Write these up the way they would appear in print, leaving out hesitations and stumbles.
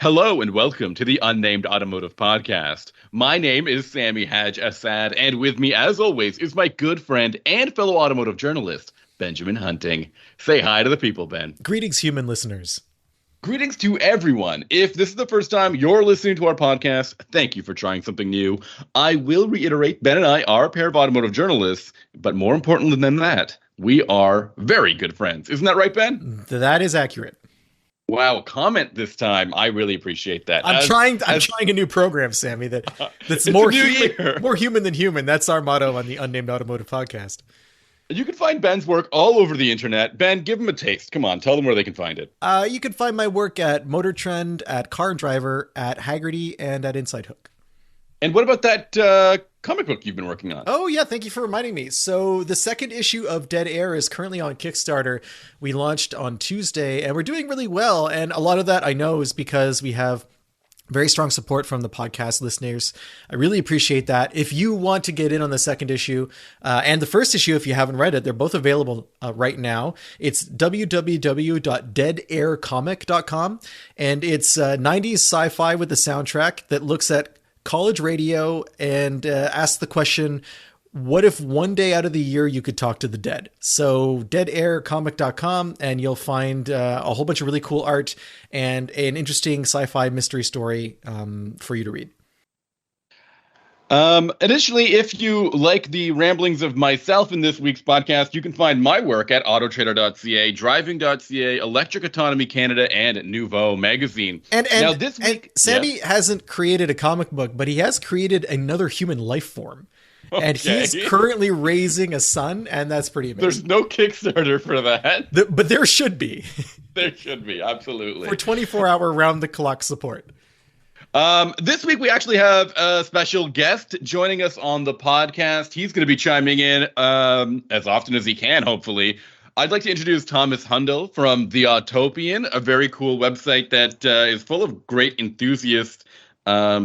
Hello and welcome to the Unnamed Automotive Podcast. My name is Sami Assad, and with me, as always, is my good friend and fellow automotive journalist, Benjamin Hunting. Say hi to the people, Ben. Greetings, human listeners. Greetings to everyone. If this is the first time you're listening to our podcast, thank you for trying something new. I will reiterate, Ben and I are a pair of automotive journalists, but more important than that, we are very good friends. Isn't that right, Ben? That is accurate. Wow, comment this time. I really appreciate that. I'm trying a new program, Sami, that's more human than human. That's our motto on the Unnamed Automotive Podcast. You can find Ben's work all over the internet. Ben, give them a taste. Come on, tell them where they can find it. You can find my work at Motor Trend, at Car and Driver, at Haggerty, and at Inside Hook. And what about that comic book you've been working on? Oh, yeah. Thank you for reminding me. So the second issue of Dead Air is currently on Kickstarter. We launched on Tuesday, and we're doing really well. And a lot of that I know is because we have very strong support from the podcast listeners. I really appreciate that. If you want to get in on the second issue and the first issue, if you haven't read it, they're both available right now. It's www.deadaircomic.com. And it's 90s sci-fi with the soundtrack that looks at college radio and asks the question, what if one day out of the year you could talk to the dead? So deadaircomic.com, and you'll find a whole bunch of really cool art and an interesting sci-fi mystery story for you to read. Additionally, if you like the ramblings of myself in this week's podcast, you can find my work at autotrader.ca, driving.ca, Electric Autonomy Canada, and Nouveau Magazine. And now this week, Sami hasn't created a comic book, but he has created another human life form. Okay. And he's currently raising a son, and that's pretty amazing. There's no Kickstarter for that. But there should be. There should be, absolutely. For 24-hour round-the-clock support. This week we actually have a special guest joining us on the podcast. He's going to be chiming in as often as he can, hopefully. I'd like to introduce Thomas Hundal from the Autopian, a very cool website that is full of great enthusiast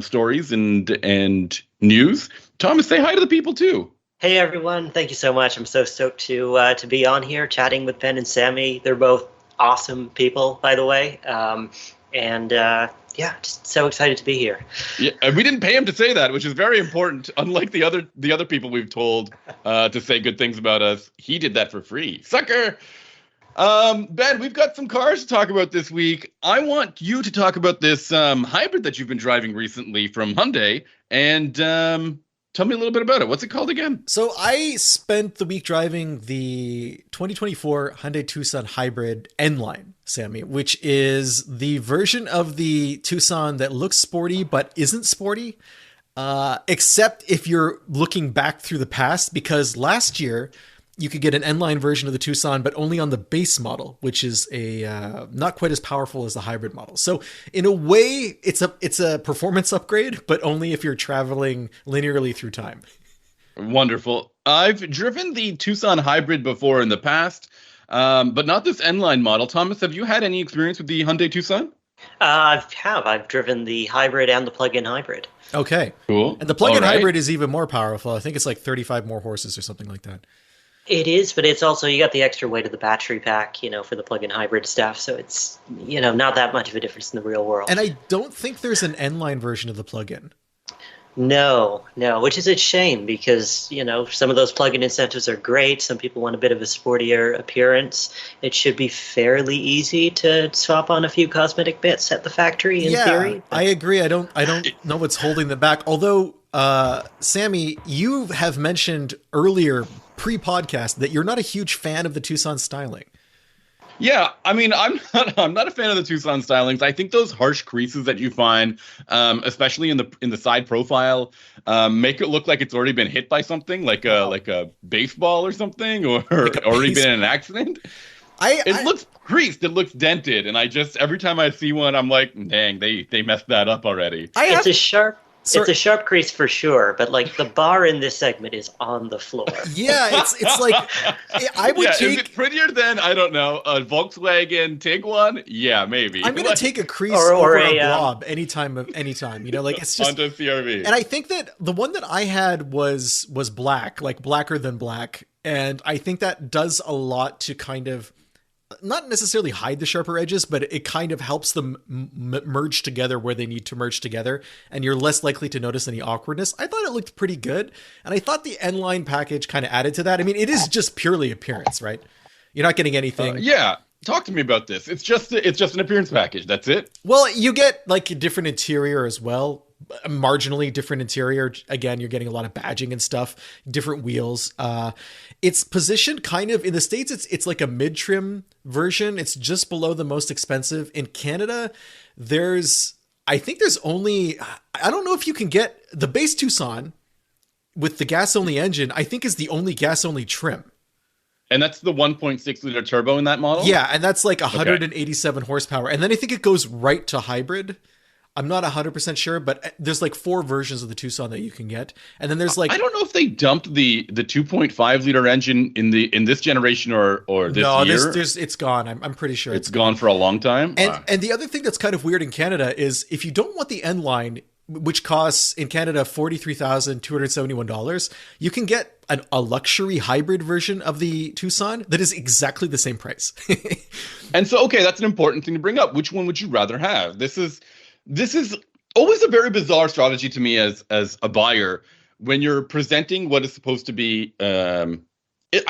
stories and news. Thomas, say hi to the people too. Hey everyone, thank you so much. I'm so stoked to be on here chatting with Ben and Sami. They're both awesome people, by the way. Yeah, just so excited to be here. Yeah, and we didn't pay him to say that, which is very important. Unlike the other people we've told to say good things about us, he did that for free. Sucker! Ben, we've got some cars to talk about this week. I want you to talk about this hybrid that you've been driving recently from Hyundai, and tell me a little bit about it. What's it called again? So I spent the week driving the 2024 Hyundai Tucson Hybrid N-Line, Sami, which is the version of the Tucson that looks sporty but isn't sporty, except if you're looking back through the past, because last year you could get an N-Line version of the Tucson, but only on the base model, which is a not quite as powerful as the hybrid model. So in a way, it's a performance upgrade, but only if you're traveling linearly through time. Wonderful. I've driven the Tucson Hybrid before in the past, but not this N-Line model. Thomas, have you had any experience with the Hyundai Tucson? I've driven the hybrid and the plug-in hybrid. Okay. Cool. And the plug-in hybrid is even more powerful. I think it's like 35 more horses or something like that. It is, but it's also, you got the extra weight of the battery pack, for the plug-in hybrid stuff. So it's, not that much of a difference in the real world. And I don't think there's an N-Line version of the plug-in. No, which is a shame because, some of those plug-in incentives are great. Some people want a bit of a sportier appearance. It should be fairly easy to swap on a few cosmetic bits at the factory in theory. I agree. I don't know what's holding them back. Although, Sami, you have mentioned earlier pre-podcast that you're not a huge fan of the Tucson styling. Yeah, I mean, I'm not a fan of the Tucson stylings. I think those harsh creases that you find, especially in the side profile, make it look like it's already been hit by something, like a baseball or something, or already been in an accident. It looks creased, it looks dented, and every time I see one, I'm like, dang, they messed that up already. It's a sharp crease for sure, but like the bar in this segment is on the floor. Yeah, it's like I would take. Is it prettier than, I don't know, a Volkswagen Tiguan? Yeah, maybe. I'm gonna take a crease or a blob anytime. It's just Honda CR-V. And I think that the one that I had was black, like blacker than black, and I think that does a lot to kind of not necessarily hide the sharper edges, but it kind of helps them merge together where they need to merge together, and you're less likely to notice any awkwardness. I thought it looked pretty good, and I thought the N-Line package kind of added to that. I mean, it is just purely appearance, right? You're not getting anything. Yeah. Talk to me about this. It's just an appearance package. That's it. Well, you get like a different interior as well. A marginally different interior. Again, you're getting a lot of badging and stuff, different wheels. It's positioned kind of in the States. It's like a mid-trim version. It's just below the most expensive. In Canada, I think there's only, I don't know if you can get the base Tucson with the gas only engine, I think is the only gas only trim. And that's the 1.6 liter turbo in that model? Yeah, and that's like 187 horsepower. And then I think it goes right to hybrid. I'm not 100% sure, but there's like 4 versions of the Tucson that you can get. And then there's like, I don't know if they dumped the 2.5 liter engine in this generation or this year. No, it's gone. I'm pretty sure it's gone for a long time. And the other thing that's kind of weird in Canada is if you don't want the N-Line, which costs in Canada $43,271, you can get a luxury hybrid version of the Tucson that is exactly the same price. And so, okay, that's an important thing to bring up. Which one would you rather have? This is always a very bizarre strategy to me as a buyer when you're presenting what is supposed to be. I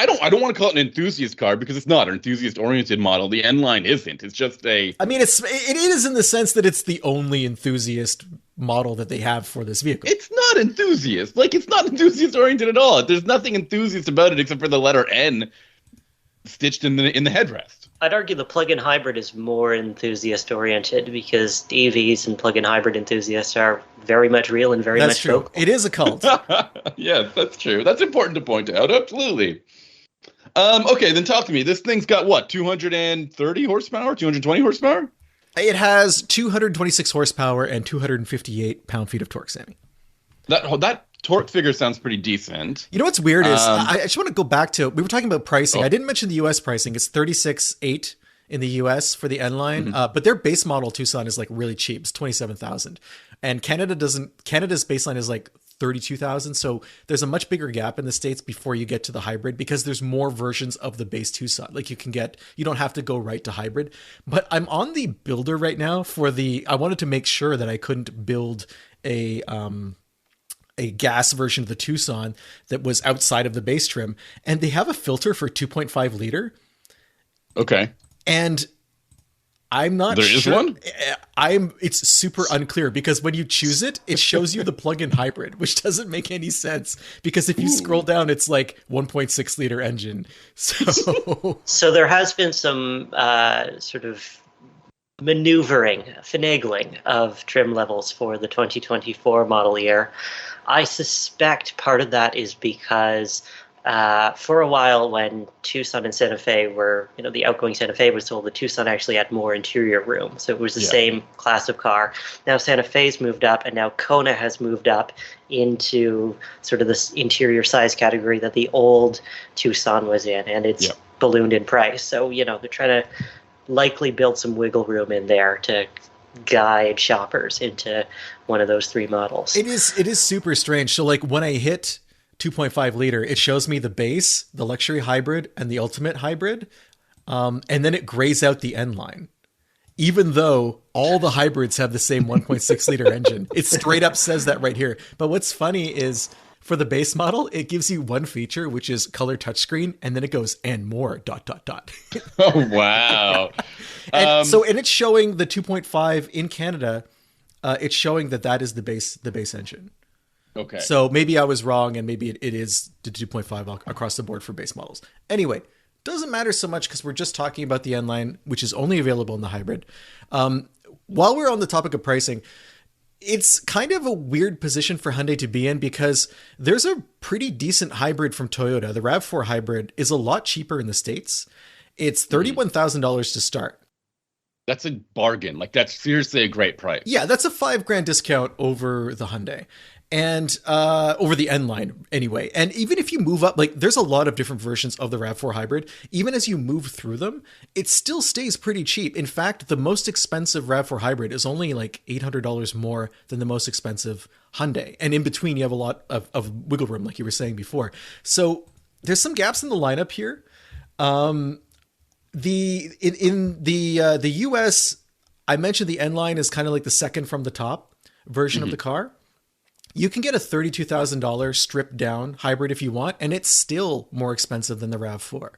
don't want to call it an enthusiast car because it's not an enthusiast-oriented model. The N-Line isn't. It's just a. I mean, it is in the sense that it's the only enthusiast model that they have for this vehicle. It's not enthusiast. Like, it's not enthusiast-oriented at all. There's nothing enthusiast about it except for the letter N stitched in the headrest. I'd argue the plug-in hybrid is more enthusiast-oriented because EVs and plug-in hybrid enthusiasts are very much real and very much vocal. It is a cult. Yes, that's true. That's important to point out. Absolutely. Okay, then talk to me. This thing's got what, 230 horsepower, 220 horsepower? It has 226 horsepower and 258 pound-feet of torque, Sammy. That torque figure sounds pretty decent. You know what's weird is I just want to go back to, we were talking about pricing. I didn't mention the US pricing. It's $36,800 in the US for the N-Line, but their base model Tucson is like really cheap. It's $27,000, and Canada's baseline is like $32,000. So there's a much bigger gap in the States before you get to the hybrid because there's more versions of the base Tucson. Like you don't have to go right to hybrid. But I'm on the builder right now I wanted to make sure that I couldn't build a gas version of the Tucson that was outside of the base trim, and they have a filter for 2.5 liter. Okay. And I'm not sure. There is one? It's super unclear because when you choose it, it shows you the plug-in hybrid, which doesn't make any sense because if you scroll down, it's like 1.6 liter engine. So there has been some sort of maneuvering, finagling of trim levels for the 2024 model year. I suspect part of that is because for a while when Tucson and Santa Fe were, the outgoing Santa Fe was sold, the Tucson actually had more interior room. So it was the same class of car. Now Santa Fe's moved up, and now Kona has moved up into sort of this interior size category that the old Tucson was in, and it's ballooned in price. So, they're trying to likely build some wiggle room in there to guide shoppers into one of those 3 models. It is super strange. So like when I hit 2.5 liter, it shows me the base, the luxury hybrid, and the ultimate hybrid. And then it grays out the N-Line. Even though all the hybrids have the same 1.6 liter engine. It straight up says that right here. But what's funny is for the base model, it gives you one feature, which is color touchscreen, and then it goes, and more, ... Oh, wow. and it's showing the 2.5 in Canada. It's showing that is the base engine. Okay. So maybe I was wrong, and maybe it is the 2.5 across the board for base models. Anyway, doesn't matter so much because we're just talking about the N-Line, which is only available in the hybrid. While we're on the topic of pricing, it's kind of a weird position for Hyundai to be in because there's a pretty decent hybrid from Toyota. The RAV4 hybrid is a lot cheaper in the States. It's $31,000 to start. That's a bargain. Like, that's seriously a great price. Yeah, that's a $5,000 discount over the Hyundai. And over the N-Line anyway. And even if you move up, like there's a lot of different versions of the RAV4 hybrid. Even as you move through them, it still stays pretty cheap. In fact, the most expensive RAV4 hybrid is only like $800 more than the most expensive Hyundai. And in between, you have a lot of wiggle room, like you were saying before. So there's some gaps in the lineup here. The US, I mentioned the N-Line is kind of like the second from the top version of the car. You can get a $32,000 stripped down hybrid if you want, and it's still more expensive than the RAV4.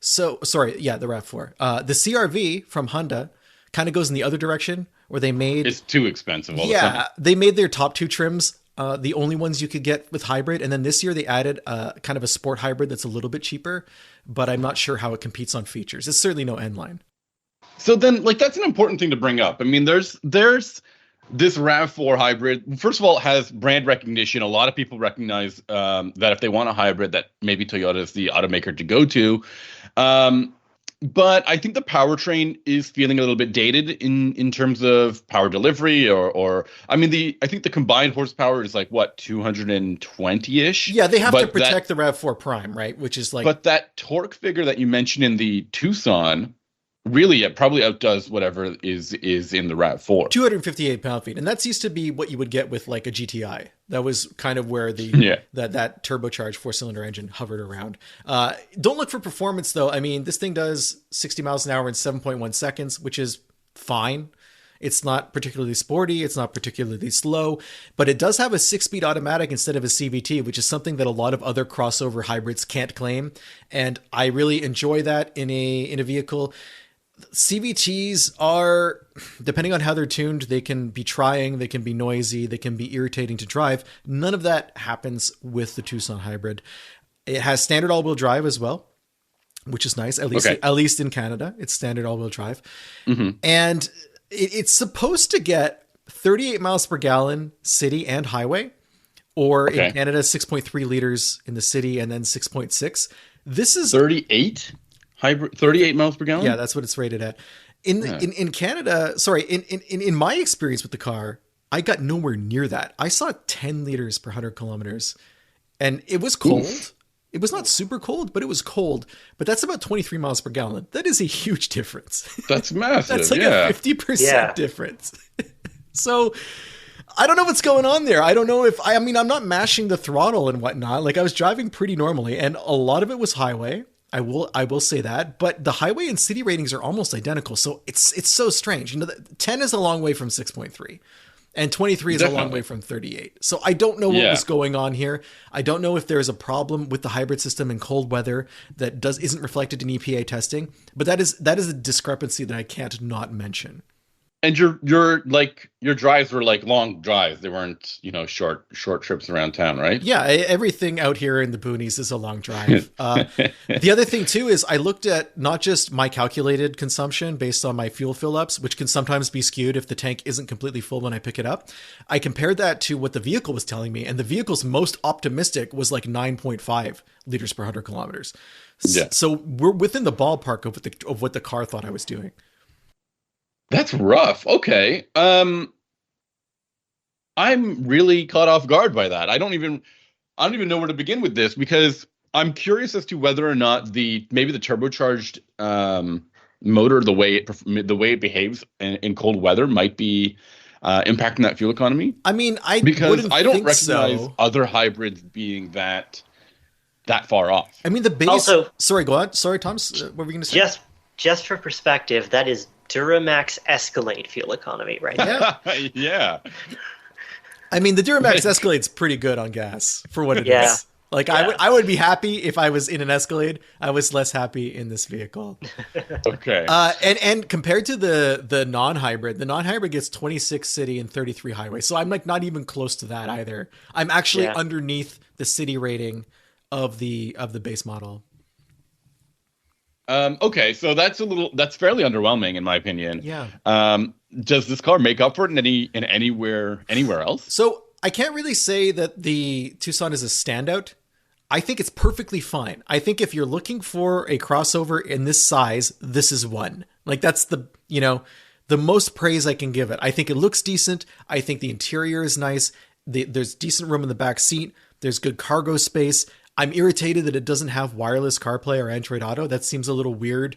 So, sorry, yeah, the RAV4. The CR-V from Honda kind of goes in the other direction, where they made... It's too expensive all the time. They made their top two trims the only ones you could get with hybrid, and then this year they added kind of a sport hybrid that's a little bit cheaper, but I'm not sure how it competes on features. It's certainly no N-Line. So then, like, that's an important thing to bring up. I mean, there's this RAV4 hybrid. First of all, it has brand recognition. A lot of people recognize that if they want a hybrid, that maybe Toyota is the automaker to go to. But I think the powertrain is feeling a little bit dated in terms of power delivery, or I mean, I think the combined horsepower is like what, 220-ish. Yeah, they have to protect the RAV4 Prime, right? Which is like, but that torque figure that you mentioned in the Tucson, really, it probably outdoes whatever is in the RAV4. 258 pound-feet, and that's used to be what you would get with like a GTI. That was kind of where that turbocharged four-cylinder engine hovered around. Don't look for performance though. I mean, this thing does 60 miles an hour in 7.1 seconds, which is fine. It's not particularly sporty. It's not particularly slow, but it does have a 6-speed automatic instead of a CVT, which is something that a lot of other crossover hybrids can't claim. And I really enjoy that in a vehicle. CVTs are, depending on how they're tuned, they can be trying, they can be noisy, they can be irritating to drive. None of that happens with the Tucson hybrid. It has standard all-wheel drive as well, which is nice. At least in Canada, it's standard all-wheel drive. Mm-hmm. And it's supposed to get 38 miles per gallon city and highway, or in Canada, 6.3 liters in the city and then 6.6. This is 38? Hybrid, 38 miles per gallon? Yeah, that's what it's rated at. In Canada, sorry, in my experience with the car, I got nowhere near that. I saw 10 liters per 100 kilometers, and it was cold. Oof. It was not super cold, but it was cold. But that's about 23 miles per gallon. That is a huge difference. That's massive. That's like a 50% difference. So I don't know what's going on there. I don't know if I mean, I'm not mashing the throttle and whatnot. Like, I was driving pretty normally, and a lot of it was highway. I will say that, but the highway and city ratings are almost identical. So it's so strange. You know, 10 is a long way from 6.3 and 23 is a long way from 38. So I don't know what was going on here. I don't know if there's a problem with the hybrid system in cold weather that isn't reflected in EPA testing, but that is a discrepancy that I can't not mention. And your drives were like long drives. They weren't, short trips around town, right? Yeah, everything out here in the boonies is a long drive. The other thing too is I looked at not just my calculated consumption based on my fuel fill-ups, which can sometimes be skewed if the tank isn't completely full when I pick it up. I compared that to what the vehicle was telling me, and the vehicle's most optimistic was like 9.5 liters per 100 kilometers. Yeah. So we're within the ballpark of what the car thought I was doing. That's rough. Okay. I'm really caught off guard by that. I don't even know where to begin with this, because I'm curious as to whether or not maybe the turbocharged motor, the way it behaves in cold weather might be impacting that fuel economy. I mean, I don't recognize other hybrids being that far off. I mean, the base. Also, sorry, go on. Sorry, Tom. What were we going to say? Just for perspective, that is Duramax Escalade fuel economy right now. Yeah. I mean, the Duramax Escalade's pretty good on gas for what it is. Like, I would be happy if I was in an Escalade. I was less happy in this vehicle. Okay. And compared to the non-hybrid, the non-hybrid gets 26 city and 33 highway. So I'm like not even close to that either. I'm actually underneath the city rating of the base model. Okay, so that's fairly underwhelming in my opinion. Yeah. Does this car make up for it anywhere else? So I can't really say that the Tucson is a standout. I think it's perfectly fine. I think if you're looking for a crossover in this size, this is one. Like, that's the most praise I can give it. I think it looks decent. I think the interior is nice. There's decent room in the back seat. There's good cargo space. I'm irritated that it doesn't have wireless CarPlay or Android Auto. That seems a little weird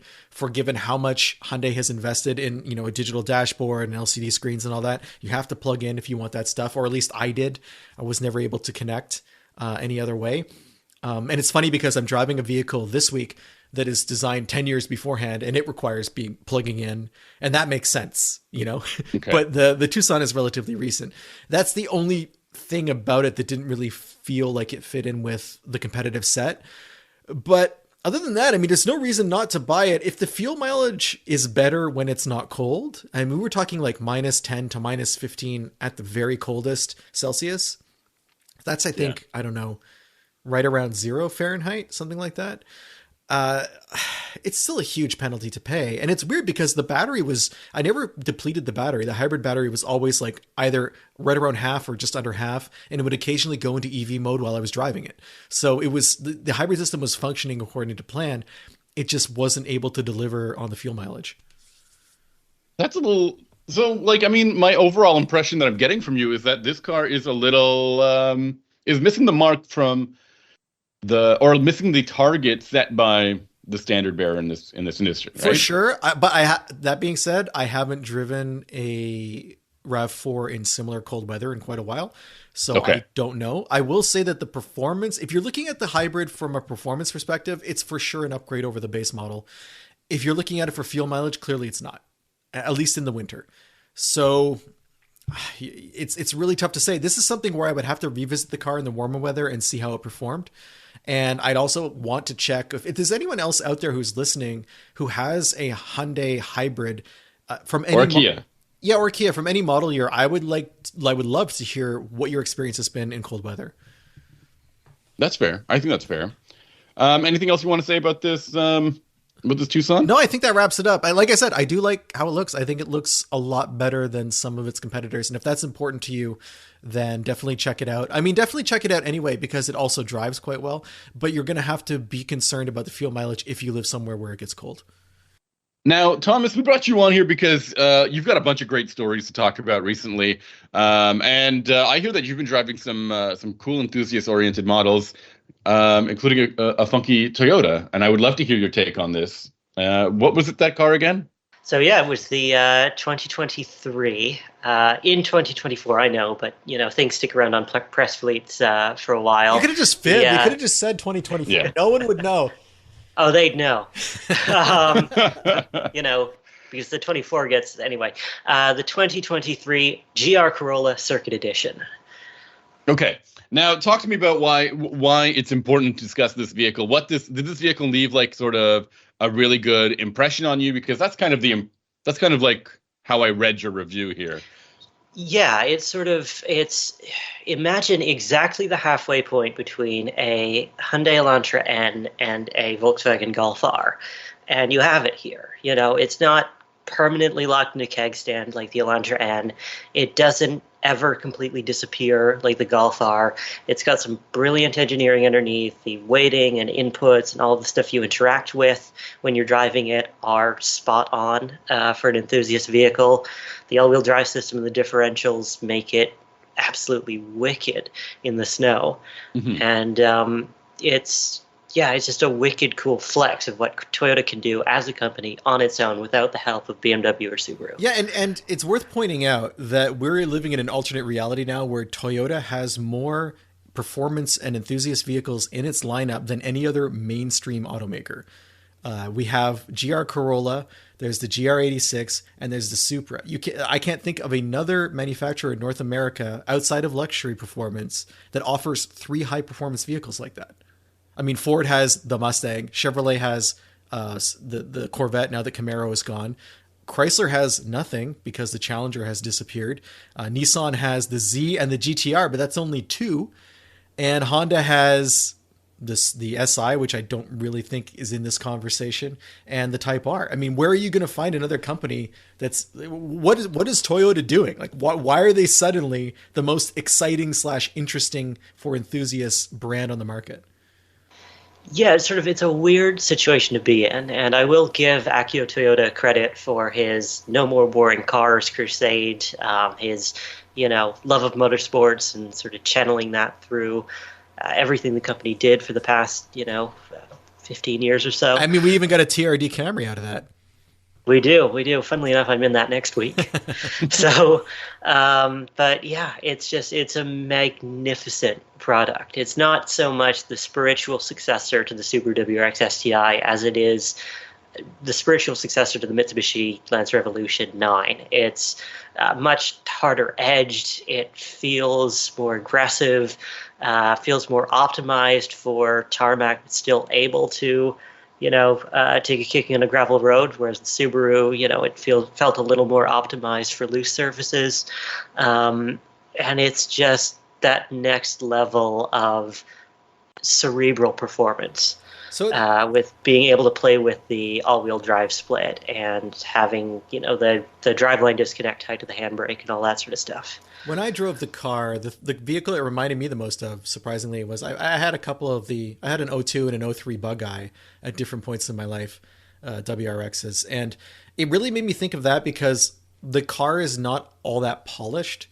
given how much Hyundai has invested in, a digital dashboard and LCD screens and all that. You have to plug in if you want that stuff, or at least I did. I was never able to connect any other way. And it's funny because I'm driving a vehicle this week that is designed 10 years beforehand, and it requires plugging in, and that makes sense, you know. Okay. But the Tucson is relatively recent. That's the only thing about it that didn't really feel like it fit in with the competitive set. But other than that, I mean, there's no reason not to buy it. If the fuel mileage is better when it's not cold, I mean, we were talking like -10 to -15 at the very coldest Celsius. That's, I think, I don't know, right around 0 Fahrenheit, something like that. It's still a huge penalty to pay. And it's weird because the battery I never depleted the battery. The hybrid battery was always like either right around half or just under half. And it would occasionally go into EV mode while I was driving it. So it was, the hybrid system was functioning according to plan. It just wasn't able to deliver on the fuel mileage. That's a little, so like, I mean, my overall impression that I'm getting from you is that this car is a little, is missing the mark from or missing the target set by the standard bearer in this industry, right? For sure. But that being said, I haven't driven a RAV4 in similar cold weather in quite a while. So I don't know. I will say that the performance, if you're looking at the hybrid from a performance perspective, it's for sure an upgrade over the base model. If you're looking at it for fuel mileage, clearly it's not, at least in the winter. So it's really tough to say. This is something where I would have to revisit the car in the warmer weather and see how it performed. And I'd also want to check if there's anyone else out there who's listening who has a Hyundai hybrid from any or Kia. Or Kia from any model year. I would love to hear what your experience has been in cold weather. That's fair. I think that's fair. Anything else you want to say about this Tucson? No, I think that wraps it up. Like I said, I do like how it looks. I think it looks a lot better than some of its competitors. And if that's important to you, then definitely check it out. I mean, definitely check it out anyway, because it also drives quite well, but you're going to have to be concerned about the fuel mileage if you live somewhere where it gets cold. Now, Thomas, we brought you on here because you've got a bunch of great stories to talk about recently. And I hear that you've been driving some cool enthusiast-oriented models, including a funky Toyota. And I would love to hear your take on this. What was that car again? So, yeah, it was the 2023. In 2024, I know, but, you know, things stick around on press fleets for a while. You could have just fibbed. You could have just said 2024. Yeah. No one would know. Oh, they'd know. You know, because the 24 gets, anyway. The 2023 GR Corolla Circuit Edition. Okay. Now, talk to me about why it's important to discuss this vehicle. Did this vehicle leave like sort of a really good impression on you? Because that's kind of like how I read your review here. Yeah, imagine exactly the halfway point between a Hyundai Elantra N and a Volkswagen Golf R. And you have it here. You know, it's not permanently locked in a keg stand like the Elantra N. It doesn't ever completely disappear like the Golf R. It's got some brilliant engineering underneath. The weighting and inputs and all the stuff you interact with when you're driving it are spot on for an enthusiast vehicle. The all-wheel drive system and the differentials make it absolutely wicked in the snow. Mm-hmm. And it's just a wicked cool flex of what Toyota can do as a company on its own without the help of BMW or Subaru. Yeah, and it's worth pointing out that we're living in an alternate reality now where Toyota has more performance and enthusiast vehicles in its lineup than any other mainstream automaker. We have GR Corolla, there's the GR86, and there's the Supra. I can't think of another manufacturer in North America outside of luxury performance that offers 3 high-performance vehicles like that. I mean, Ford has the Mustang, Chevrolet has the Corvette now that Camaro is gone. Chrysler has nothing because the Challenger has disappeared. Nissan has the Z and the GTR, but that's only 2. And Honda has the SI, which I don't really think is in this conversation, and the Type R. I mean, where are you going to find another company what is Toyota doing? Like, why are they suddenly the most exciting / interesting for enthusiasts brand on the market? Yeah, it's a weird situation to be in, and I will give Akio Toyoda credit for his no more boring cars crusade, his love of motorsports, and sort of channeling that through everything the company did for the past 15 years or so. I mean, we even got a TRD Camry out of that. We do, we do. Funnily enough, I'm in that next week. So, but yeah, it's a magnificent product. It's not so much the spiritual successor to the Subaru WRX STI as it is the spiritual successor to the Mitsubishi Lancer Evolution 9. It's much harder edged. It feels more aggressive, feels more optimized for tarmac, but still able to, take a kick in a gravel road, whereas the Subaru, it felt a little more optimized for loose surfaces. And it's just that next level of cerebral performance. So With being able to play with the all-wheel drive split and having, the driveline disconnect tied to the handbrake and all that sort of stuff. when I drove the car, the vehicle it reminded me the most of, surprisingly, was I had I had an '02 and an '03 bug eye at different points in my life, WRXs. And it really made me think of that because the car is not all that polished,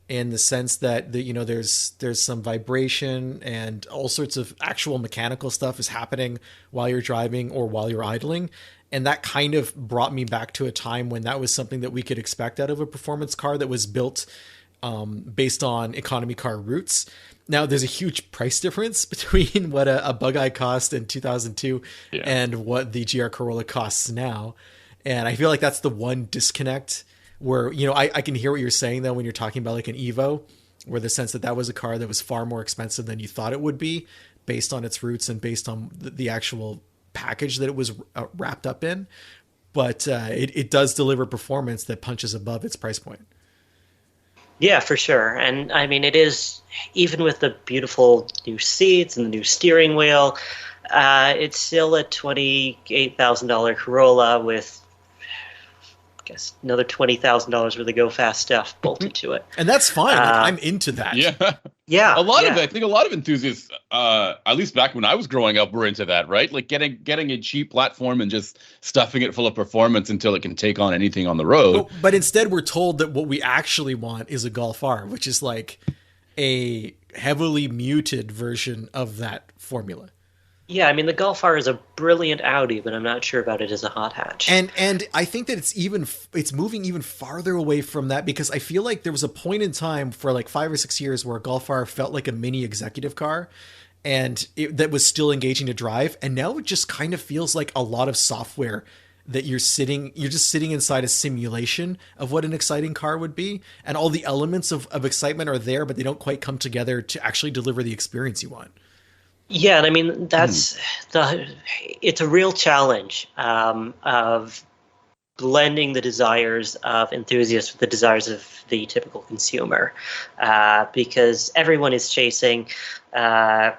in the sense that there's some vibration and all sorts of actual mechanical stuff is happening while you're driving or while you're idling. And that kind of brought me back to a time when that was something that we could expect out of a performance car that was built based on economy car roots. Now, there's a huge price difference between what a bug eye cost in 2002 and what the GR Corolla costs now. And I feel like that's the one disconnect where, I can hear what you're saying, though, when you're talking about like an Evo, where the sense that was a car that was far more expensive than you thought it would be based on its roots and based on the actual package that it was wrapped up in. But it does deliver performance that punches above its price point. Yeah, for sure. And I mean, it is, even with the beautiful new seats and the new steering wheel, it's still a $28,000 Corolla with, I guess, another $20,000 worth of go fast stuff bolted to it. And that's fine. I'm into that. Yeah. Yeah. I think a lot of enthusiasts, at least back when I was growing up, were into that, right? Like getting a cheap platform and just stuffing it full of performance until it can take on anything on the road. But instead we're told that what we actually want is a Golf R, which is like a heavily muted version of that formula. Yeah, I mean, the Golf R is a brilliant Audi, but I'm not sure about it as a hot hatch. And I think that it's moving even farther away from that, because I feel like there was a point in time for like 5 or 6 years where a Golf R felt like a mini executive car, and that was still engaging to drive. And now it just kind of feels like a lot of software that you're just sitting inside a simulation of what an exciting car would be. And all the elements of excitement are there, but they don't quite come together to actually deliver the experience you want. Yeah, and I mean, it's a real challenge of blending the desires of enthusiasts with the desires of the typical consumer, because everyone is chasing ever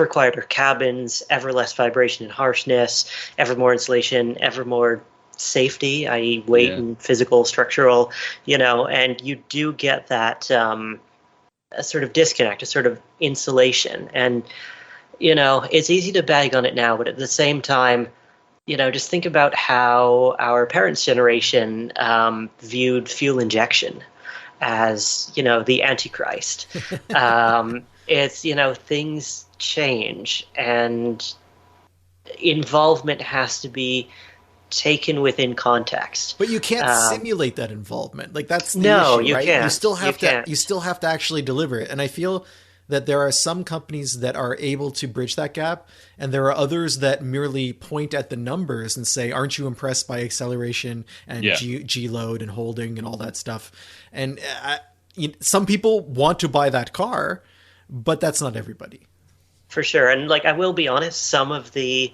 quieter cabins, ever less vibration and harshness, ever more insulation, ever more safety, i.e. weight and physical, structural, and you do get that a sort of disconnect, a sort of insulation. And, it's easy to bag on it now, but at the same time, just think about how our parents' generation viewed fuel injection as, the Antichrist. It's, things change, and involvement has to be taken within context. But you can't simulate that involvement. Like, that's the issue, you right? can't. You still have to actually deliver it. And I feel that there are some companies that are able to bridge that gap, and there are others that merely point at the numbers and say, aren't you impressed by acceleration and G load and holding and all that stuff? And some people want to buy that car, but that's not everybody. For sure. And I will be honest, some of the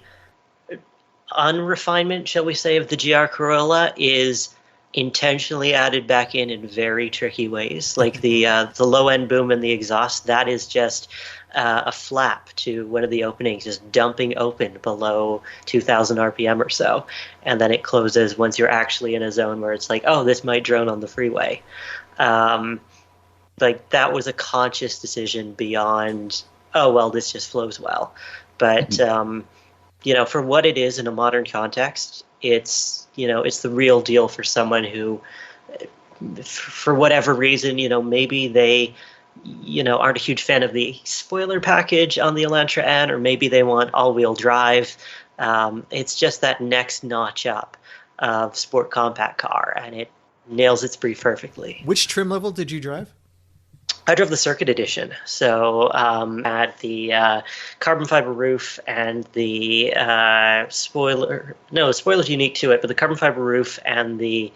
unrefinement, shall we say, of the GR Corolla is intentionally added back in very tricky ways. Like the low end boom and the exhaust, that is just a flap to one of the openings, just dumping open below 2,000 RPM or so, and then it closes once you're actually in a zone where it's like, oh, this might drone on the freeway. That was a conscious decision beyond, oh well, this just flows well. But for what it is in a modern context, it's the real deal for someone who, for whatever reason, maybe they, aren't a huge fan of the spoiler package on the Elantra N, or maybe they want all-wheel drive. It's just that next notch up of sport compact car, and it nails its brief perfectly. Which trim level did you drive? I drove the Circuit Edition, so had the carbon fiber roof and the spoiler. No, the spoiler's unique to it, but the carbon fiber roof and the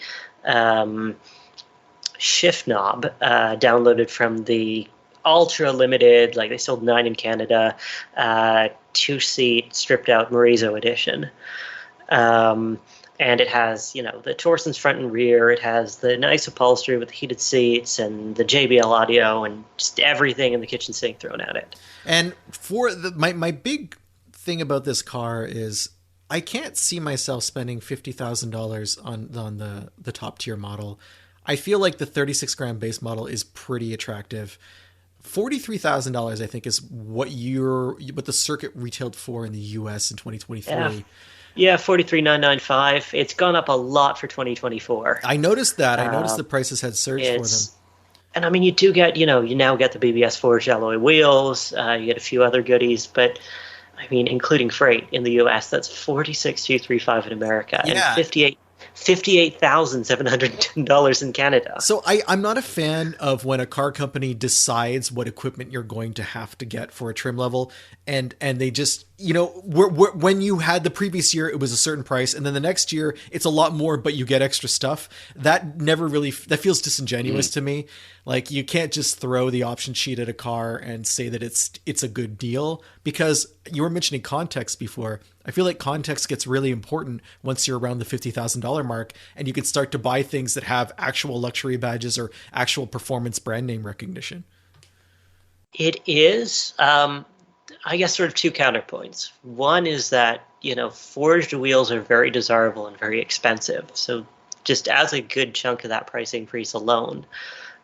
shift knob downloaded from the ultra limited, like they sold 9 in Canada, 2-seat stripped out Morizo edition. And it has, the Torson's front and rear. It has the nice upholstery with the heated seats and the JBL audio and just everything in the kitchen sink thrown at it. And for my big thing about this car is I can't see myself spending $50,000 on the top tier model. I feel like the 36 gram base model is pretty attractive. $43,000, I think, is what the Circuit retailed for in the US in 2023. Yeah, 43,995. It's gone up a lot for 2024. I noticed that. I noticed the prices had surged for them. And I mean, you do get, you now get the BBS forged alloy wheels. You get a few other goodies, but I mean, including freight in the US, that's $46,235 in America, and $58,710 in Canada. So I'm not a fan of when a car company decides what equipment you're going to have to get for a trim level, and they just, when you had the previous year it was a certain price, and then the next year it's a lot more, but you get extra stuff. That feels disingenuous to me. Like, you can't just throw the option sheet at a car and say that it's a good deal, because you were mentioning context before. I feel like context gets really important once you're around the $50,000 mark, and you can start to buy things that have actual luxury badges or actual performance brand name recognition. It is, I guess, sort of two counterpoints. One is that, forged wheels are very desirable and very expensive. So just as a good chunk of that price increase alone,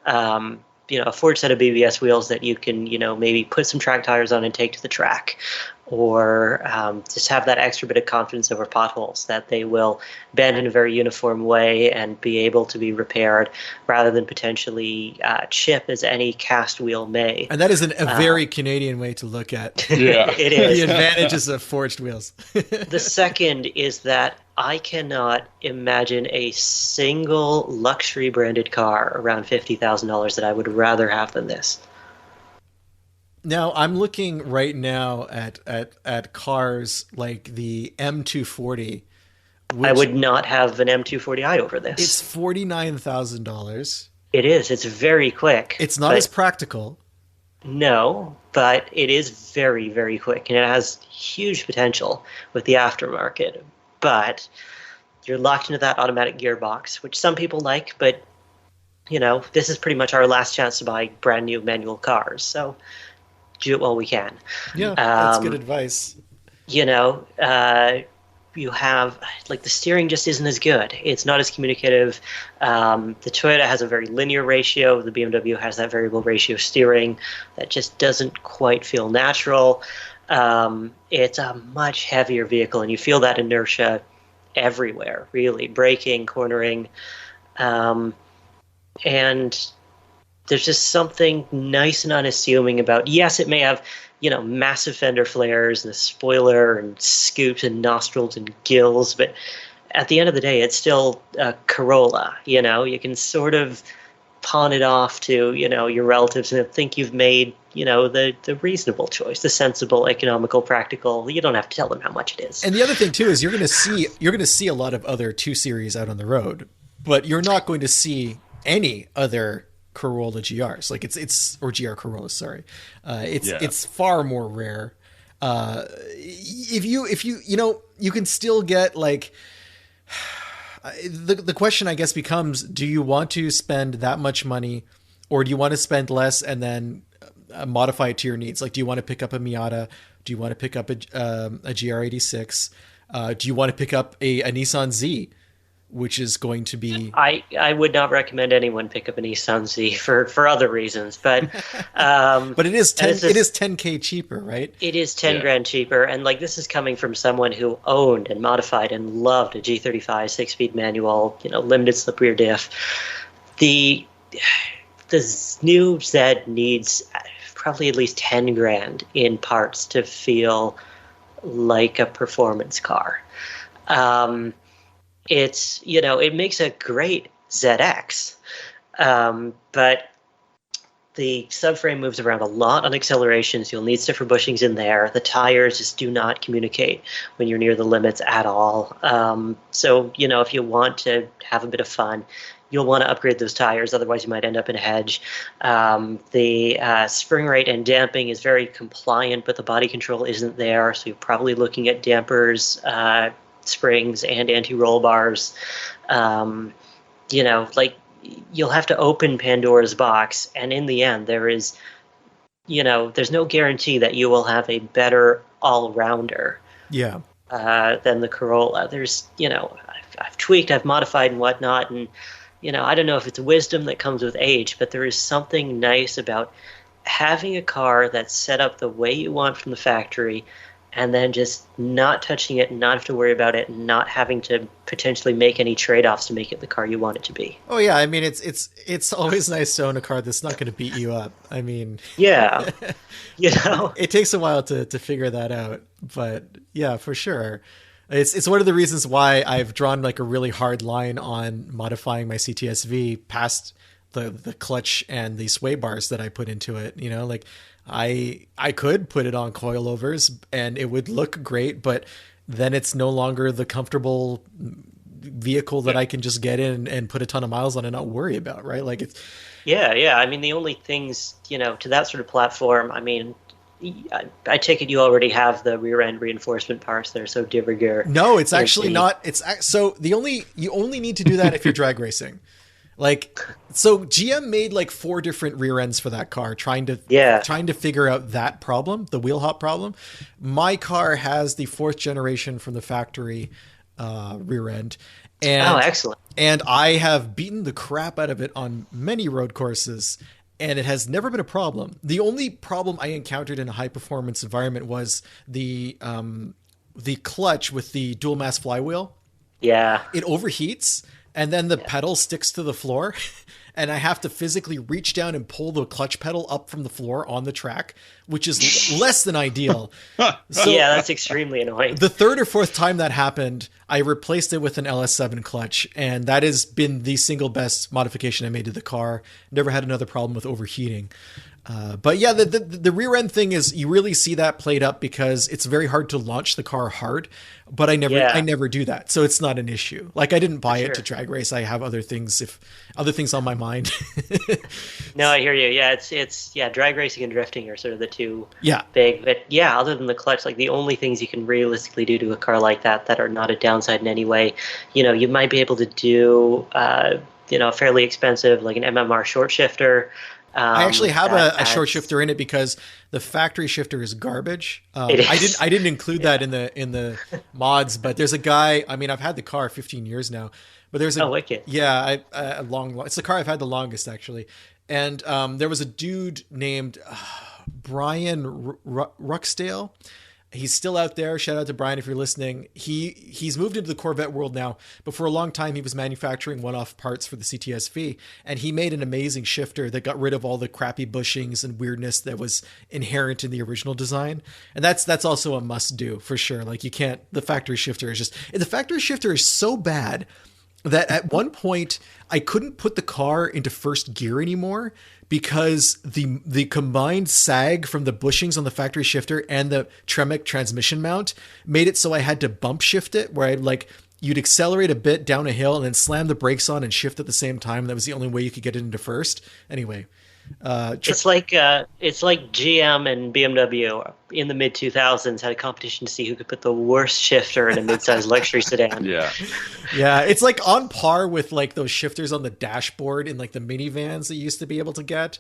a forged set of BBS wheels that you can, maybe put some track tires on and take to the track, or just have that extra bit of confidence over potholes that they will bend in a very uniform way and be able to be repaired rather than potentially chip as any cast wheel may. And that is a very Canadian way to look at it is. The advantages of forged wheels. The second is that I cannot imagine a single luxury branded car around $50,000 that I would rather have than this. Now, I'm looking right now at cars like the M240. I would not have an M240i over this. It's $49,000. It is. It's very quick. It's not as practical. No, but it is very, very quick, and it has huge potential with the aftermarket. But you're locked into that automatic gearbox, which some people like, but, this is pretty much our last chance to buy brand new manual cars. So do it while we can. Yeah, that's good advice. You have, the steering just isn't as good. It's not as communicative. The Toyota has a very linear ratio. The BMW has that variable ratio steering that just doesn't quite feel natural. It's a much heavier vehicle, and you feel that inertia everywhere, really, braking, cornering. And there's just something nice and unassuming about, yes, it may have, massive fender flares and a spoiler and scoops and nostrils and gills, but at the end of the day, it's still a Corolla. You can sort of pawn it off to, your relatives and think you've made, the reasonable choice, the sensible, economical, practical. You don't have to tell them how much it is. And the other thing too is you're going to see a lot of other 2 Series out on the road, but you're not going to see any other Corolla GRs. Like it's or GR Corollas, sorry. It's far more rare. If you can still get the question, I guess, becomes, do you want to spend that much money, or do you want to spend less and then modify it to your needs? Like, do you want to pick up a Miata? Do you want to pick up a GR86? Do you want to pick up a Nissan Z, which is going to be... I would not recommend anyone pick up a Nissan Z for other reasons, but... but it is $10K cheaper, right? It is 10 grand cheaper, and this is coming from someone who owned and modified and loved a G35 6-speed manual, limited slip rear diff. The new Z needs probably at least 10 grand in parts to feel like a performance car. it's, it makes a great ZX, but the subframe moves around a lot on accelerations. You'll need stiffer bushings in there. The tires just do not communicate when you're near the limits at all. So, if you want to have a bit of fun, you'll want to upgrade those tires. Otherwise, you might end up in a hedge. The spring rate and damping is very compliant, but the body control isn't there. So you're probably looking at dampers, springs, and anti-roll bars. You'll have to open Pandora's box, and in the end, there's no guarantee that you will have a better all-rounder. Yeah. Than the Corolla. There's, I've tweaked, I've modified and whatnot, and I don't know if it's wisdom that comes with age, but there is something nice about having a car that's set up the way you want from the factory, and then just not touching it, not have to worry about it, and not having to potentially make any trade-offs to make it the car you want it to be. Oh yeah, I mean it's always nice to own a car that's not going to beat you up. I mean, yeah, it takes a while to figure that out, but yeah, for sure. It's one of the reasons why I've drawn like a really hard line on modifying my CTSV past the clutch and the sway bars that I put into it. Like I could put it on coilovers and it would look great, but then it's no longer the comfortable vehicle that I can just get in and put a ton of miles on and not worry about, right? Like it's yeah. I mean, the only things, to that sort of platform, I mean, I take it you already have the rear end reinforcement parts there, so de rigueur. No, it's actually not. So you only need to do that if you're drag racing. Like, so GM made like 4 different rear ends for that car, trying to figure out that problem, the wheel hop problem. My car has the 4th generation from the factory rear end. And, excellent. And I have beaten the crap out of it on many road courses, and it has never been a problem. The only problem I encountered in a high performance environment was the clutch with the dual mass flywheel. Yeah. It overheats, and then the pedal sticks to the floor, and I have to physically reach down and pull the clutch pedal up from the floor on the track, which is less than ideal. So, yeah, that's extremely annoying. The 3rd or 4th time that happened, I replaced it with an LS7 clutch, and that has been the single best modification I made to the car. Never had another problem with overheating. But yeah, the rear end thing is, you really see that played up because it's very hard to launch the car hard, but I never do that. So it's not an issue. Like, I didn't buy it to drag race. I have other things on my mind. No, I hear you. Yeah, it's drag racing and drifting are sort of the two big, but yeah, other than the clutch, like the only things you can realistically do to a car like that are not a downside in any way. You might be able to do a fairly expensive, like an MMR short shifter. I actually have a short shifter in it because the factory shifter is garbage. I didn't include that in the mods, but there's a guy. I mean, I've had the car 15 years now, but there's wicked. Yeah, it's the car I've had the longest actually, and there was a dude named Brian Ruxdale. He's still out there. Shout out to Brian if you're listening. He's moved into the Corvette world now, but for a long time he was manufacturing one-off parts for the CTSV, and he made an amazing shifter that got rid of all the crappy bushings and weirdness that was inherent in the original design. And that's also a must-do for sure. Like, you can't. The factory shifter is so bad that at one point I couldn't put the car into first gear anymore because the combined sag from the bushings on the factory shifter and the Tremec transmission mount made it so I had to bump shift it, where you'd accelerate a bit down a hill and then slam the brakes on and shift at the same time. That was the only way you could get it into first. Anyway. It's like GM and BMW in the mid 2000s had a competition to see who could put the worst shifter in a midsize luxury sedan. Yeah, it's like on par with like those shifters on the dashboard in like the minivans that you used to be able to get.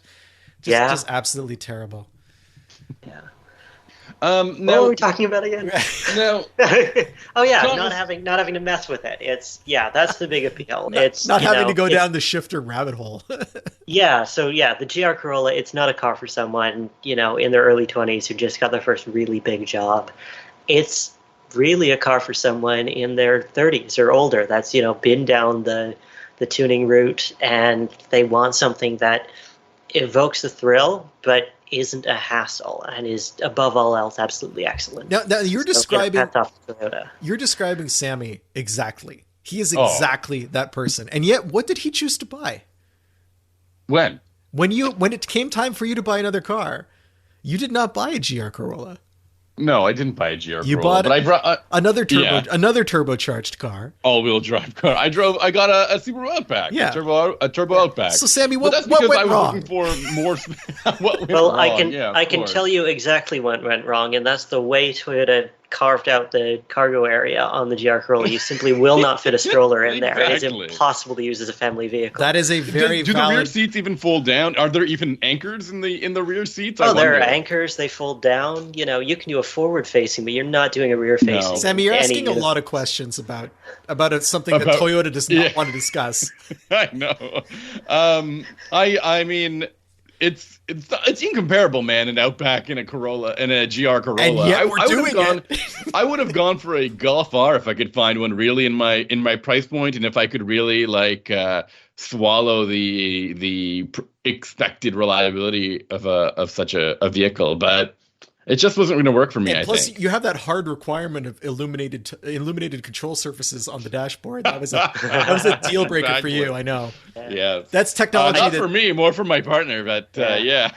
Just absolutely terrible. Yeah. What are we talking about again? No. Oh yeah, not having to mess with it. That's the big appeal. It's not having to go down the shifter rabbit hole. Yeah, so the GR Corolla, it's not a car for someone, in their early 20s who just got their first really big job. It's really a car for someone in their 30s or older that's, been down the tuning route, and they want something that evokes the thrill, but isn't a hassle and is above all else absolutely excellent. Now you're describing Sami exactly. He is exactly that person. And yet, what did he choose to buy? When it came time for you to buy another car, you did not buy a GR Corolla. No, I didn't buy a GR You Corolla, bought but I brought another turbocharged car. All-wheel drive car. I got a Subaru Outback. Yeah. A turbo Outback. So Sammy, what that's went because I was wrong? looking for more. What went Well, wrong? I can tell you exactly what went wrong, and that's the way Toyota carved out the cargo area on the GR Corolla. You simply will not fit a stroller in there. Exactly. It is impossible to use as a family vehicle. That is a very do valid... the rear seats even fold down? Are there even anchors in the rear seats? Oh, there are anchors. They fold down. You know, you can do a forward facing, but you're not doing a rear facing. No. Sammy, you're asking a lot of questions about something that Toyota does not want to discuss. I know. I mean, it's incomparable, man. An Outback and a Corolla and a GR Corolla. And yet we're doing it. I would have gone for a Golf R if I could find one really in my price point, and if I could really swallow the expected reliability of such a vehicle, but it just wasn't going to work for me. And plus, I think. you have that hard requirement of illuminated control surfaces on the dashboard. That was a deal breaker for you. I know. Yeah, that's technology. Not for me, more for my partner. But yeah.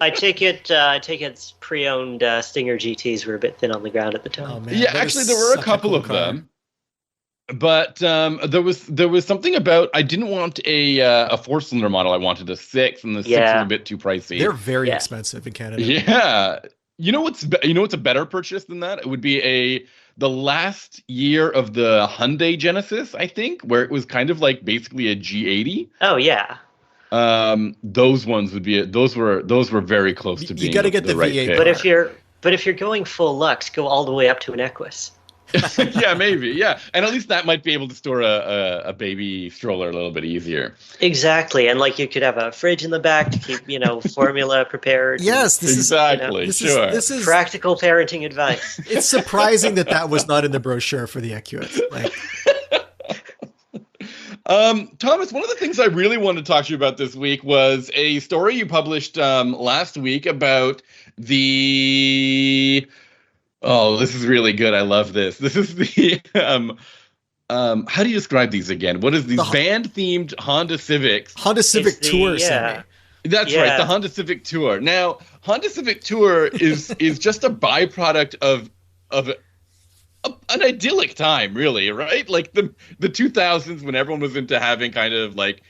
I take it's pre-owned Stinger GTs were a bit thin on the ground at the time. Oh, man, yeah, actually, there were a couple of them. But there was something about I didn't want a 4-cylinder model. I wanted a 6, and the 6 was a bit too pricey. They're very expensive in Canada. Yeah. You know what's a better purchase than that? It would be the last year of the Hyundai Genesis, I think, where it was kind of like basically a G80. Oh yeah. Those ones were very close to being. You got to get the right V8. pick. But if you're going full Lux, go all the way up to an Equus. Yeah, maybe. Yeah, and at least that might be able to store a baby stroller a little bit easier. Exactly, and you could have a fridge in the back to keep formula prepared. Yes, this this is practical parenting advice. It's surprising that was not in the brochure for the EQS. Thomas, one of the things I really wanted to talk to you about this week was a story you published last week about the. Oh, this is really good. I love this. This is the how do you describe these again? What is these band-themed Honda Civics? Honda Civic Tour, Sammy. That's right, the Honda Civic Tour. Now, Honda Civic Tour is just a byproduct of an idyllic time, really, right? Like the 2000s when everyone was into having kind of like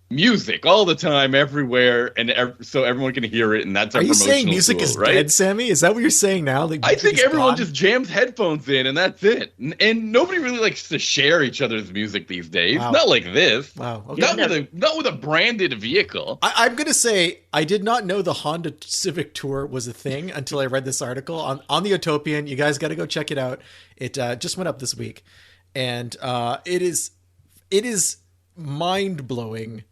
music all the time, everywhere, and so everyone can hear it, and that's our promotional tool. Are you saying music is right? dead, Sammy? Is that what you're saying now? I think everyone just jams headphones in, and that's it. And nobody really likes to share each other's music these days. Wow. Not like this. Wow. Okay. Not with a branded vehicle. I'm going to say I did not know the Honda Civic Tour was a thing until I read this article on the Autopian. You guys got to go check it out. It just went up this week, and it is mind-blowing.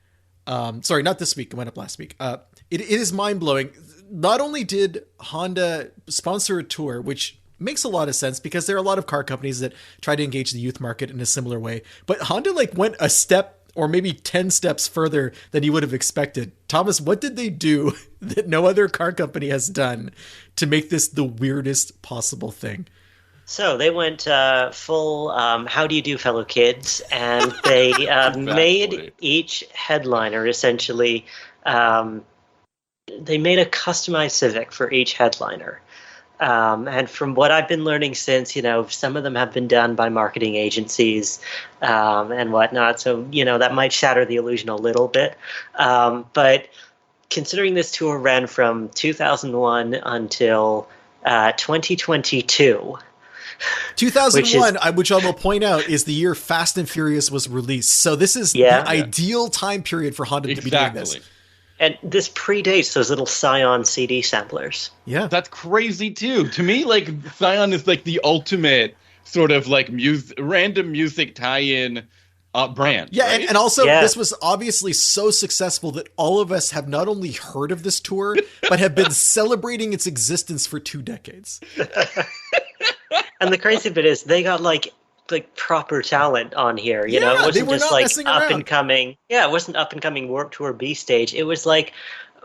Sorry, not this week. It went up last week. It is mind-blowing. Not only did Honda sponsor a tour, which makes a lot of sense because there are a lot of car companies that try to engage the youth market in a similar way, but Honda went a step or maybe 10 steps further than you would have expected. Thomas, what did they do that no other car company has done to make this the weirdest possible thing? So they went full how do you do, fellow kids, and they Exactly. made each headliner essentially they made a customized Civic for each headliner. And from what I've been learning since, some of them have been done by marketing agencies and whatnot. So, that might shatter the illusion a little bit. But considering this tour ran from 2001 until 2022. 2001, which I will point out, is the year Fast and Furious was released. So this is the ideal time period for Honda to be doing this. And this predates those little Scion CD samplers. Yeah. That's crazy, too. To me, Scion is the ultimate sort of random music tie-in brand. Yeah, right? and also this was obviously so successful that all of us have not only heard of this tour, but have been celebrating its existence for 2 decades. And the crazy bit is they got proper talent on here. It wasn't just up and coming. Yeah, it wasn't up and coming Warped Tour B stage. It was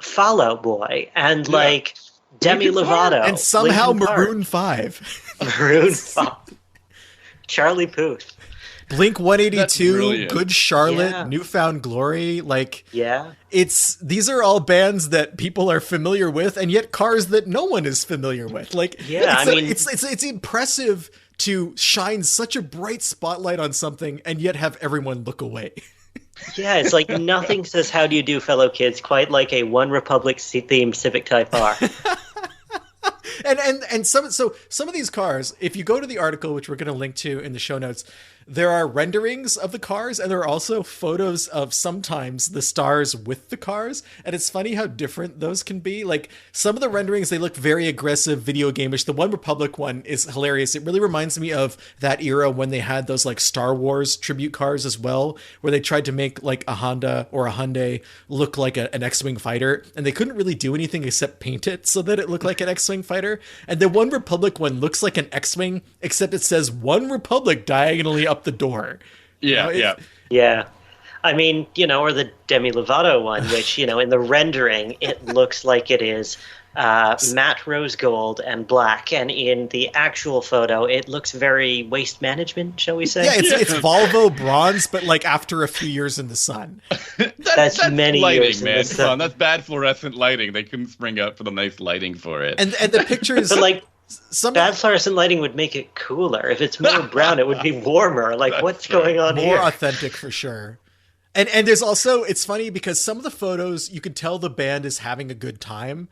Fall Out Boy and Demi Lovato and somehow Maroon 5. Maroon 5. Charlie Puth. Blink 182, brilliant. Good Charlotte, Yeah. Newfound Glory. Like, Yeah. these are all bands that people are familiar with, and yet cars that no one is familiar with. Like, Yeah, it's impressive to shine such a bright spotlight on something and yet have everyone look away. Yeah, it's like nothing says "How do you do, fellow kids" quite like a One Republic themed Civic Type R. And some of these cars, if you go to the article, which we're going to link to in the show notes, there are renderings of the cars, and there are also photos of sometimes the stars with the cars. And it's funny how different those can be. Like, some of the renderings, they look very aggressive, video game-ish. The One Republic one is hilarious. It really reminds me of that era when they had those like Star Wars tribute cars as well, where they tried to make like a Honda or a Hyundai look like an X-Wing fighter, and they couldn't really do anything except paint it so that it looked like an X-Wing fighter. And the One Republic one looks like an X-Wing, except it says One Republic diagonally up the door. Yeah. I mean, or the Demi Lovato one, which, in the rendering, it looks like it is matte rose gold and black. And in the actual photo, it looks very waste management, shall we say? Yeah, it's Volvo bronze, but like after a few years in the sun. That's many lighting, years man. in the sun. Come on, that's bad fluorescent lighting. They couldn't spring up for the nice lighting for it. And the pictures... But like... Bad fluorescent lighting would make it cooler. If it's more brown, it would be warmer. Like, what's going on here? More authentic for sure. And there's also, it's funny because some of the photos, you can tell the band is having a good time.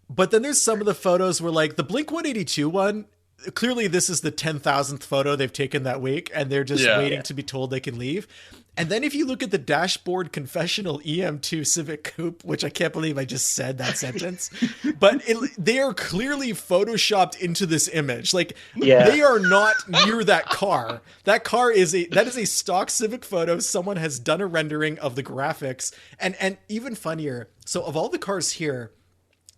But then there's some of the photos where, like, the Blink 182 one, clearly this is the 10,000th photo they've taken that week, and they're just waiting to be told they can leave. And then if you look at the dashboard confessional EM2 Civic Coupe, which I can't believe I just said that sentence, but they are clearly photoshopped into this image. Like, they are not near that car. That car is a stock Civic photo. Someone has done a rendering of the graphics. And even funnier, so of all the cars here,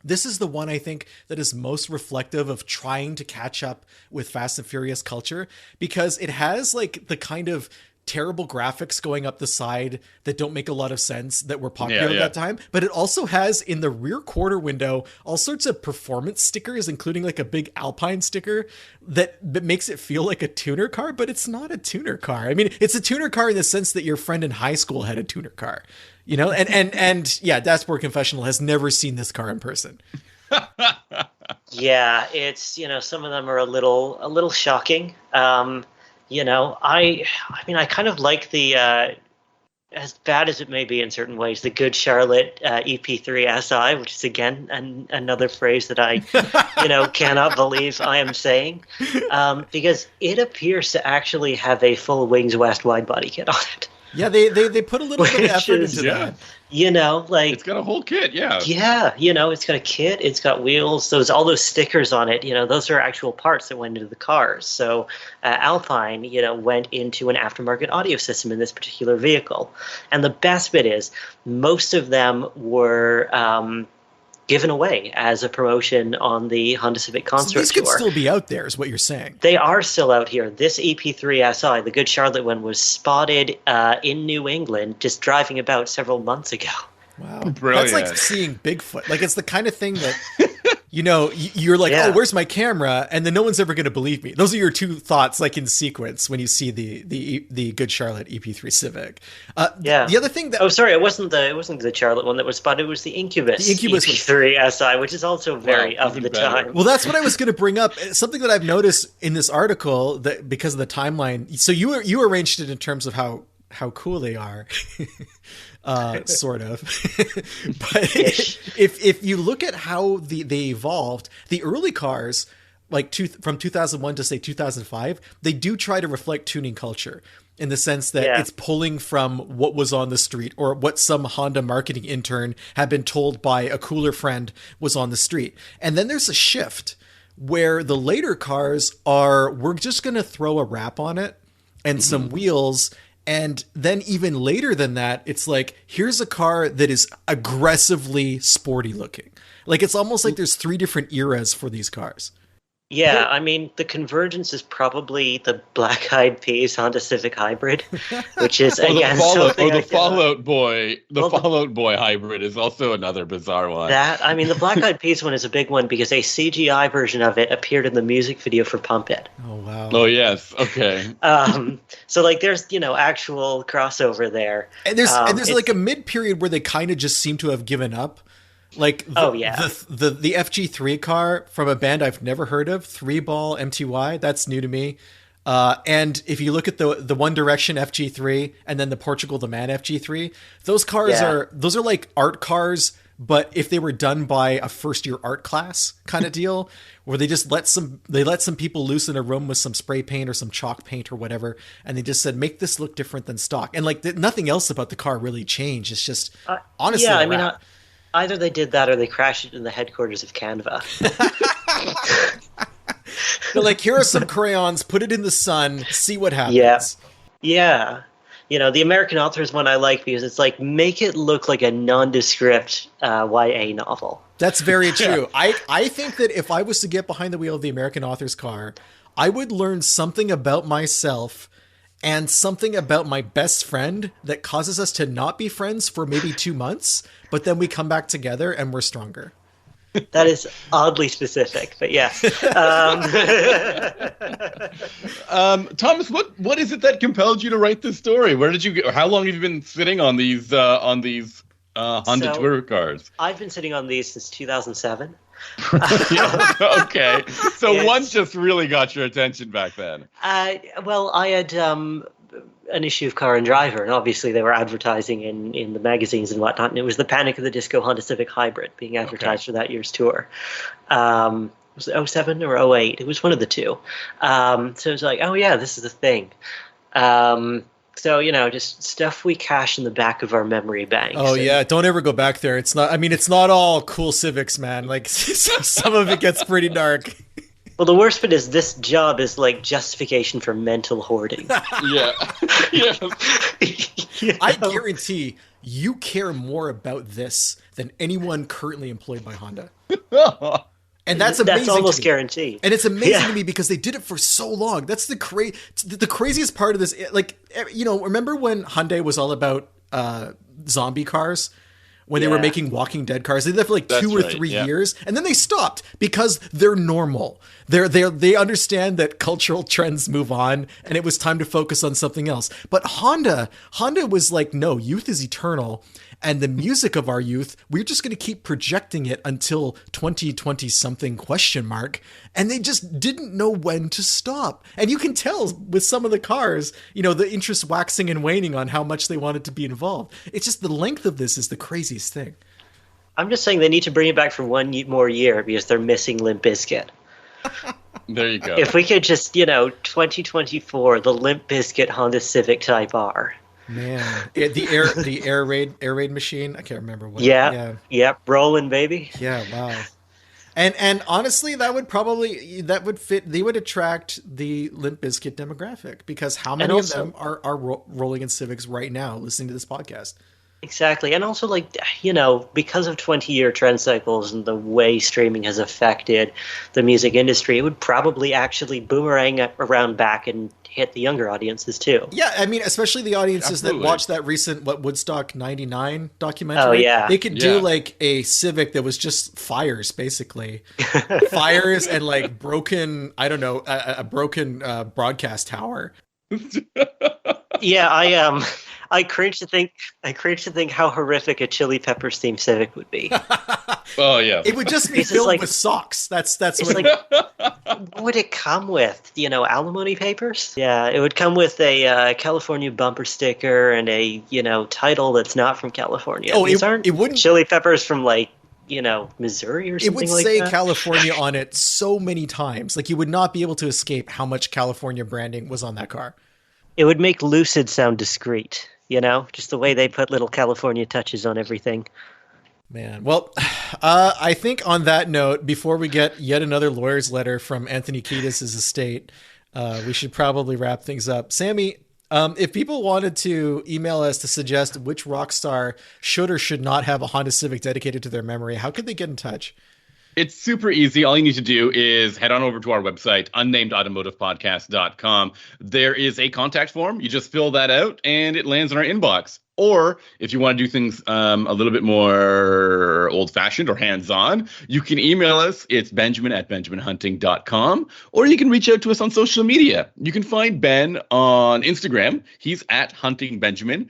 this is the one I think that is most reflective of trying to catch up with Fast and Furious culture, because it has like the kind of terrible graphics going up the side that don't make a lot of sense that were popular at that time. But it also has in the rear quarter window all sorts of performance stickers, including like a big Alpine sticker that makes it feel like a tuner car, but it's not a tuner car. I mean, it's a tuner car in the sense that your friend in high school had a tuner car, and yeah, Dashboard Confessional has never seen this car in person. Yeah, it's, some of them are a little shocking. I mean, I kind of like the, as bad as it may be in certain ways, the Good Charlotte EP3 SI, which is, again, another phrase that I, cannot believe I am saying, because it appears to actually have a full Wings West wide body kit on it. Yeah, they put a little bit of effort into that. Like, it's got a whole kit, yeah. Yeah, it's got a kit, it's got wheels, all those stickers on it, those are actual parts that went into the cars. So Alpine, went into an aftermarket audio system in this particular vehicle. And the best bit is most of them were given away as a promotion on the Honda Civic Concert Tour. These could Tour. Still be out there, is what you're saying. They are still out here. This EP3 SI, the Good Charlotte one, was spotted in New England just driving about several months ago. Wow. Brilliant. That's like seeing Bigfoot. Like, it's the kind of thing that, you're like, oh, where's my camera? And then no one's ever going to believe me. Those are your two thoughts, like in sequence, when you see the Good Charlotte EP3 Civic. The other thing that... Oh, sorry, it wasn't the Charlotte one that was spotted. It was the Incubus EP3 SI, which is also very of the time. Well, that's what I was going to bring up. Something that I've noticed in this article, that because of the timeline. So you arranged it in terms of how cool they are. Sort of. But if you look at how they evolved, the early cars, like from 2001 to say 2005, they do try to reflect tuning culture in the sense that it's pulling from what was on the street or what some Honda marketing intern had been told by a cooler friend was on the street. And then there's a shift where the later cars we're just going to throw a wrap on it and some wheels. And then even later than that, it's like, here's a car that is aggressively sporty looking. Like, it's almost like there's three different eras for these cars. Yeah, I mean, the convergence is probably the Black Eyed Peas Honda Civic Hybrid, which is again something the I Fallout Boy, Well, the- Fallout Boy hybrid is also another bizarre one. that I mean, the Black Eyed Peas one is a big one because a CGI version of it appeared in the music video for Pump It. Oh wow. Oh yes, okay. So like, there's actual crossover there, And there's like a mid period where they kind of just seem to have given up. Like the FG3 car from a band I've never heard of, 3-Ball MTY, that's new to me. And if you look at the One Direction FG3 and then the Portugal the Man FG3, those cars are like art cars, but if they were done by a first year art class kind of deal, where they just let some people loose in a room with some spray paint or some chalk paint or whatever, and they just said, make this look different than stock. And like nothing else about the car really changed. It's just honestly, yeah, I mean, either they did that or they crashed it in the headquarters of Canva. They're like, here are some crayons, put it in the sun, see what happens. Yeah. The American Authors one I like because it's like, make it look like a nondescript YA novel. That's very true. I think that if I was to get behind the wheel of the American Authors car, I would learn something about myself and something about my best friend that causes us to not be friends for maybe 2 months, but then we come back together and we're stronger. That is oddly specific, but yes. Thomas, what is it that compelled you to write this story? Where did you get? How long have you been sitting on these Honda Tour cars? I've been sitting on these since 2007. Okay, so one just really got your attention back then. Well, I had an issue of Car and Driver, and obviously they were advertising in the magazines and whatnot, and it was the Panic of the Disco Honda Civic Hybrid being advertised for that year's tour. Was it 07 or 08? It was one of the two. So it was like, oh yeah, this is the thing. So, just stuff we cache in the back of our memory banks. Oh, yeah. Don't ever go back there. It's not all cool Civics, man. Like, some of it gets pretty dark. Well, the worst bit is this job is like justification for mental hoarding. Yeah. I guarantee you care more about this than anyone currently employed by Honda. And that's amazing. That's almost guaranteed. And it's amazing to me because they did it for so long. That's the craziest part of this. Like, remember when Hyundai was all about zombie cars? When they were making Walking Dead cars, they did that for like 2 or 3 years, and then they stopped because they're normal. They understand that cultural trends move on, and it was time to focus on something else. But Honda was like, no, youth is eternal, and the music of our youth, we're just going to keep projecting it until 2020 something ? And they just didn't know when to stop. And you can tell with some of the cars, the interest waxing and waning on how much they wanted to be involved. It's just the length of this is the craziest thing. I'm just saying they need to bring it back for one more year because they're missing Limp Bizkit. There you go. If we could just, 2024, the Limp Bizkit Honda Civic Type R. Man, the air raid machine. I can't remember what. Yeah, rolling, baby. Yeah, wow. And honestly, that would fit. They would attract the Limp Bizkit demographic because how many of them are rolling in Civics right now listening to this podcast? Exactly. And also, because of 20-year trend cycles and the way streaming has affected the music industry, it would probably actually boomerang around back and hit the younger audiences too. Yeah, I mean, especially the audiences that watched that recent Woodstock 99 documentary. Oh, yeah. They could do like a Civic that was just fires, basically. Fires and like broken, I don't know, a broken broadcast tower. Yeah, I cringe to think how horrific a Chili Peppers themed Civic would be. Oh yeah, it would just be filled with socks. That's what. What would it come with? Alimony papers? Yeah, it would come with a California bumper sticker and a title that's not from California. Oh, it wouldn't Chili Peppers from Missouri or something like that. It would say California on it so many times. Like you would not be able to escape how much California branding was on that car. It would make Lucid sound discreet. Just the way they put little California touches on everything. Man, well, I think on that note, before we get yet another lawyer's letter from Anthony Kiedis' estate, we should probably wrap things up. Sami, if people wanted to email us to suggest which rock star should or should not have a Honda Civic dedicated to their memory, how could they get in touch? It's super easy. All you need to do is head on over to our website, unnamedautomotivepodcast.com. There is a contact form. You just fill that out and it lands in our inbox. Or if you want to do things a little bit more old-fashioned or hands-on, you can email us. It's benjamin@benjaminhunting.com. Or you can reach out to us on social media. You can find Ben on Instagram. He's @huntingbenjamin.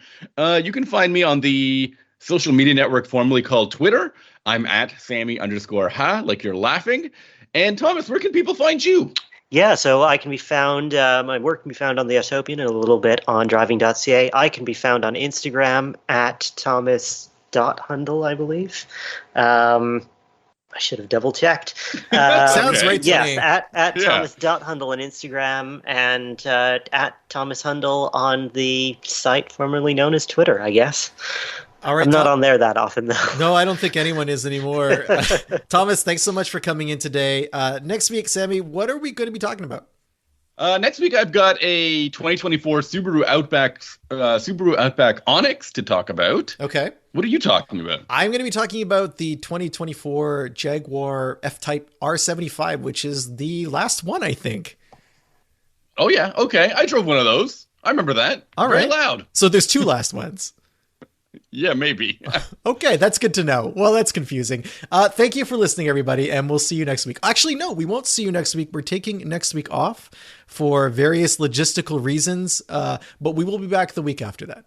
You can find me on the social media network formerly called Twitter. I'm @Sami_ha, like you're laughing. And Thomas, where can people find you? Yeah, so I can be found, my work can be found on the Autopian and a little bit on driving.ca. I can be found on Instagram @Thomas.Hundal, I believe. I should have double checked. Sounds right to yes, me. at Thomas.Hundal on Instagram and at Thomas Hundal on the site formerly known as Twitter, I guess. All right, I'm not on there that often, though. No, I don't think anyone is anymore. Thomas, thanks so much for coming in today. Next week, Sami, what are we going to be talking about? Next week, I've got a 2024 Subaru Outback Onyx to talk about. Okay. What are you talking about? I'm going to be talking about the 2024 Jaguar F-Type R75, which is the last one, I think. Oh, yeah. Okay. I drove one of those. I remember that. All right. Very loud. So there's two last ones. Yeah, maybe. Okay, that's good to know. Well, that's confusing. Thank you for listening, everybody, and we'll see you next week. Actually, no, we won't see you next week. We're taking next week off for various logistical reasons, but we will be back the week after that.